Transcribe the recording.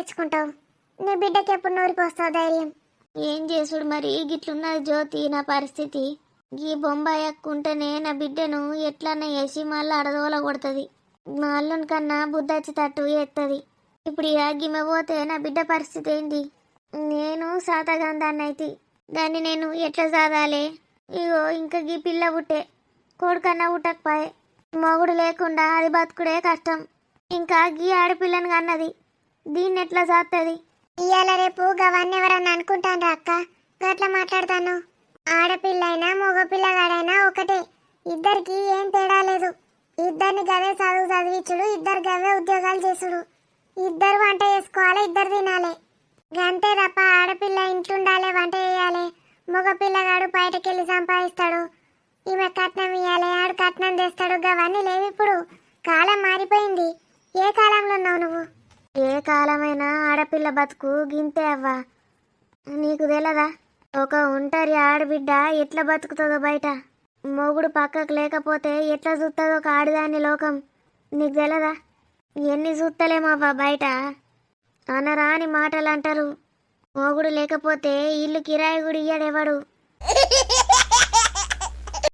తెచ్చుకుంటావు? నీ బిడ్డకి ఎప్పుడు నోరికి వస్తావు ధైర్యం? ఏం చేసుడు మరి, గిట్లున్నది జ్యోతి నా పరిస్థితి. ఈ బొంబాయి ఎక్కుంటేనే నా బిడ్డను ఎట్లన్నా వేసి మళ్ళీ అడదోల కొడుతుంది. మా అల్లుని కన్నా బుద్ధచ్చి తట్టు ఎత్తది. ఇప్పుడు ఇక గిమె పోతే నా బిడ్డ పరిస్థితి ఏంటి? నేను సాతగాందాన్ని అయితే దాన్ని నేను ఎట్లా సాదాలే? ఇగో ఇంకా గీ పిల్ల పుట్టే, కొడుకన్నా పుట్టకపోయే, మొగుడు లేకుండా అది బతుకుడే కష్టం. ఇంకా గీ ఆడపిల్లని కన్నది, దీన్ని ఎట్లా సాత్తది? ఇవాళ రేపు గవన్నీ ఎవరన్నా అనుకుంటాను అక్క, గట్లా మాట్లాడతాను. ఆడపిల్లైనా మగపిల్లగాడైనా ఒకటే, ఇద్దరికి ఏం తేడా లేదు. ఇద్దరిని గవే చదువు చదివించుడు, ఇద్దరు గవే ఉద్యోగాలు చేసుడు, ఇద్దరు వంట చేసుకోవాలి, ఇద్దరు తినాలి. గంతే తప్ప ఆడపిల్ల ఇంట్లుండాలి, వంట చేయాలి, మగపిల్లగాడు బయటకెళ్ళి సంపాదిస్తాడు, ఈమె కట్నం ఇవ్వాలి, ఆడు కట్నం తెస్తాడు, గవన్నీ లేవు ఇప్పుడు. కాలం మారిపోయింది. ఏ కాలంలో ఉన్నావు నువ్వు? ఏ కాలమైనా ఆడపిల్ల బతుకు గింతే అవ్వా. నీకు తెలదా? ఒక ఒంటరి ఆడబిడ్డ ఎట్లా బతుకుతుందో బయట, మొగుడు పక్కకు లేకపోతే ఎట్లా చూస్తుందో ఒక ఆడిదాన్ని లోకం. నీకు తెలదా? ఎన్ని చూస్తలేమవ్వా బయట. అనరాని మాటలు అంటారు. మొగుడు లేకపోతే ఇల్లు కిరాయి కూడా ఇయ్యడెవడు.